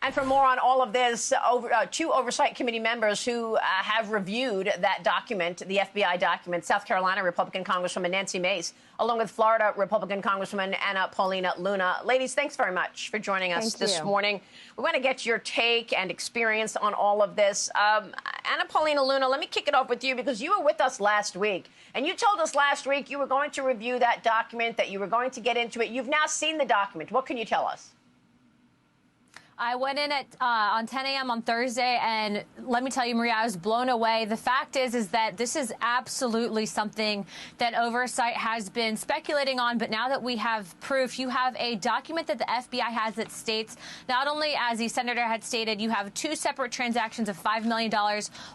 And for more on all of this, two oversight committee members who have reviewed that document, the FBI document, South Carolina Republican Congresswoman Nancy Mace, along with Florida Republican Congresswoman Paulina Luna. Ladies, thanks very much for joining us this morning. We want to get your take and experience on all of this. Paulina Luna, let me kick it off with you because you were with us last week. And you told us last week you were going to review that document, that you were going to get into it. You've now seen the document. What can you tell us? I went in at on 10 a.m. on Thursday, and let me tell you, Maria, I was blown away. The fact is that this is absolutely something that oversight has been speculating on. But now that we have proof, you have a document that the FBI has that states not only, as the senator had stated, you have two separate transactions of $5 million,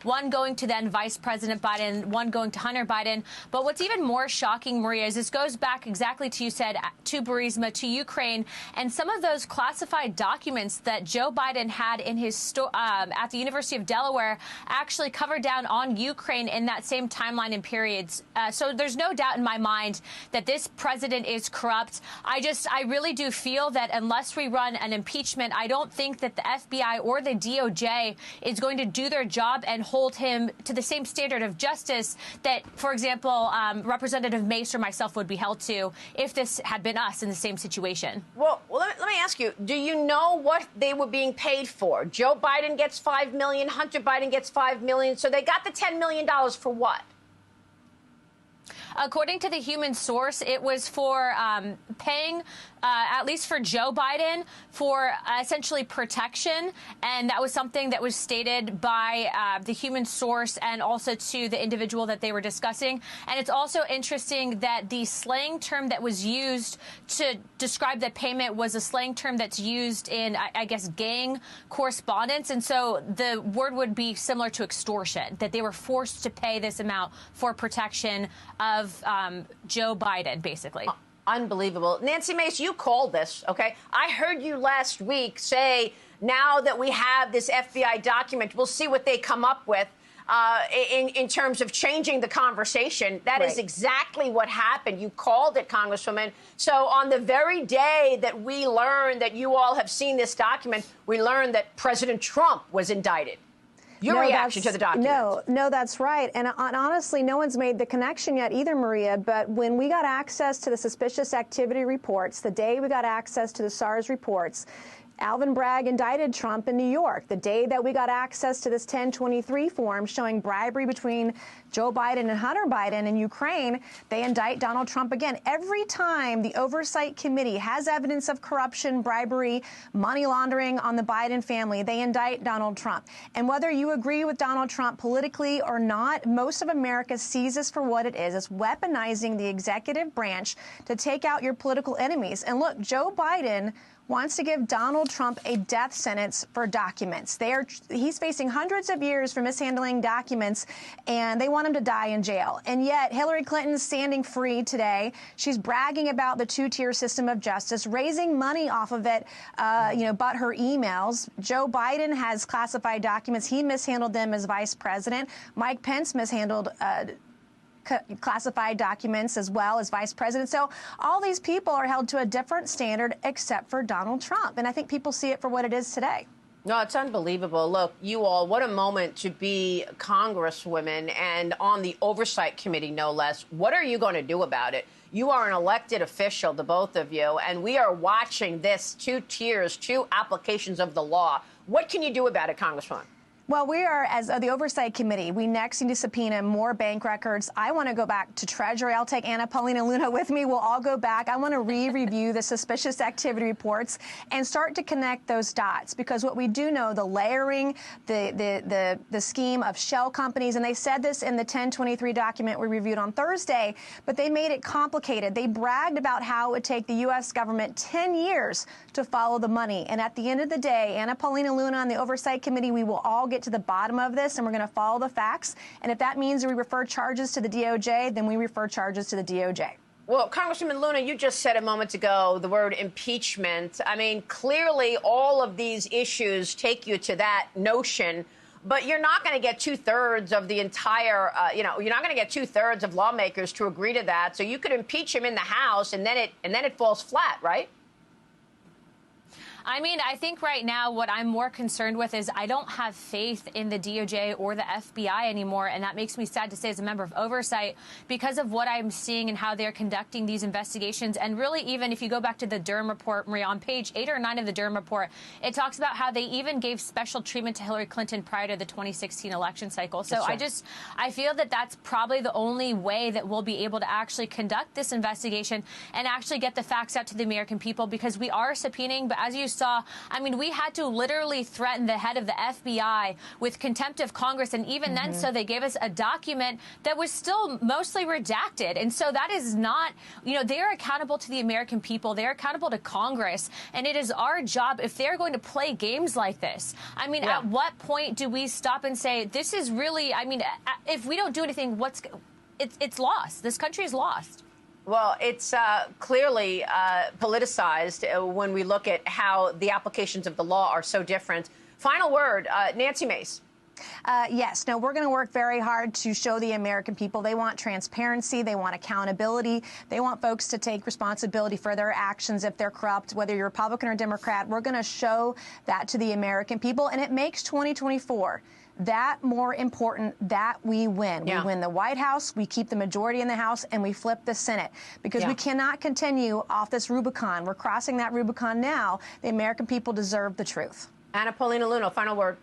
one going to then Vice President Biden, one going to Hunter Biden. But what's even more shocking, Maria, is this goes back exactly to, you said, to Burisma, to Ukraine, and some of those classified documents that Joe Biden had in his at the University of Delaware actually covered down on Ukraine in that same timeline and periods. So there's no doubt in my mind that this president is corrupt. I really do feel that unless we run an impeachment, I don't think that the FBI or the DOJ is going to do their job and hold him to the same standard of justice that, for example, Representative Mace or myself would be held to if this had been us in the same situation. Well, let me ask you, do you know what they were being paid for? Joe Biden gets $5 million, Hunter Biden gets $5 million, so they got the $10 million for what? According to the human source, it was for paying, at least for Joe Biden, for essentially protection. And that was something that was stated by the human source and also to the individual that they were discussing. And it's also interesting that the slang term that was used to describe that payment was a slang term that's used in, I guess, gang correspondence. And so the word would be similar to extortion, that they were forced to pay this amount for protection of Joe Biden, basically. Unbelievable. Nancy Mace, you called this, okay? I heard you last week say, now that we have this FBI document, we'll see what they come up with in terms of changing the conversation. That is exactly what happened. You called it, Congresswoman. So on the very day that we learned that you all have seen this document, we learned that President Trump was indicted. Your reaction to the document? No, that's right. And honestly, no one's made the connection yet either, Maria. But when we got access to the suspicious activity reports, the day we got access to the SARS reports, Alvin Bragg indicted Trump in New York. The day that we got access to this 1023 form showing bribery between Joe Biden and Hunter Biden in Ukraine, they indict Donald Trump again. Every time the Oversight Committee has evidence of corruption, bribery, money laundering on the Biden family, they indict Donald Trump. And whether you agree with Donald Trump politically or not, most of America sees this for what it is. It's weaponizing the executive branch to take out your political enemies. And look, Joe Biden wants to give Donald Trump a death sentence for documents. He's facing hundreds of years for mishandling documents, and they want him to die in jail. And yet Hillary Clinton's standing free today. She's bragging about the two-tier system of justice, raising money off of it, but her emails. Joe Biden has classified documents. He mishandled them as vice president. Mike Pence mishandled classified documents as well as vice president. So all these people are held to a different standard except for Donald Trump. And I think people see it for what it is today. No, it's unbelievable. Look, you all, what a moment to be congresswomen and on the Oversight Committee, no less. What are you going to do about it? You are an elected official, the both of you, and we are watching this two tiers, two applications of the law. What can you do about it, Congresswoman? Well, we are, as the Oversight Committee, we next need to subpoena more bank records. I want to go back to Treasury. I'll take Paulina Luna with me. We'll all go back. I want to re-review the suspicious activity reports and start to connect those dots, because what we do know, the layering, the scheme of shell companies, and they said this in the 1023 document we reviewed on Thursday, but they made it complicated. They bragged about how it would take the U.S. government 10 years to follow the money. And at the end of the day, Paulina Luna and the Oversight Committee, we will all get to the bottom of this, and we're going to follow the facts. And if that means we refer charges to the DOJ, then we refer charges to the DOJ. Well, Congresswoman Luna, you just said a moment ago the word impeachment. I mean, clearly all of these issues take you to that notion, but you're not going to get two-thirds of the entire, you're not going to get two-thirds of lawmakers to agree to that. So you could impeach him in the House, and then it falls flat, right? I mean, I think right now what I'm more concerned with is I don't have faith in the DOJ or the FBI anymore, and that makes me sad to say as a member of oversight because of what I'm seeing and how they're conducting these investigations. And really, even if you go back to the Durham report, Maria, on page 8 or 9 of the Durham report, it talks about how they even gave special treatment to Hillary Clinton prior to the 2016 election cycle. So I feel that that's probably the only way that we'll be able to actually conduct this investigation and actually get the facts out to the American people, because we are subpoenaing. But as you saw, I mean, we had to literally threaten the head of the FBI with contempt of Congress. And even then, so they gave us a document that was still mostly redacted. And so that is not, you know, they're accountable to the American people. They're accountable to Congress. And it is our job, if they're going to play games like this, I mean, at what point do we stop and say, this is really, I mean, if we don't do anything, it's lost. This country is lost. Well, it's clearly politicized when we look at how the applications of the law are so different. Final word, Nancy Mace. Yes. No, we're going to work very hard to show the American people they want transparency. They want accountability. They want folks to take responsibility for their actions if they're corrupt, whether you're Republican or Democrat. We're going to show that to the American people. And it makes 2024 that more important that we win. We win the White House, we keep the majority in the House, and we flip the Senate, because we cannot continue off this Rubicon. We're crossing that Rubicon now. The American people deserve the truth. Paulina Luna, final word.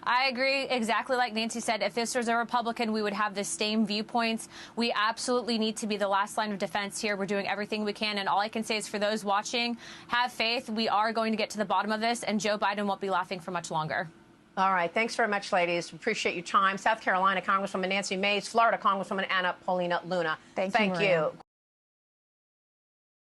I agree exactly like Nancy said. If this was a Republican, we would have the same viewpoints. We absolutely need to be the last line of defense here. We're doing everything we can. And all I can say is for those watching, have faith. We are going to get to the bottom of this, and Joe Biden won't be laughing for much longer. All right. Thanks very much, ladies. Appreciate your time. South Carolina Congresswoman Nancy Mace, Florida Congresswoman Paulina Luna. Thank you.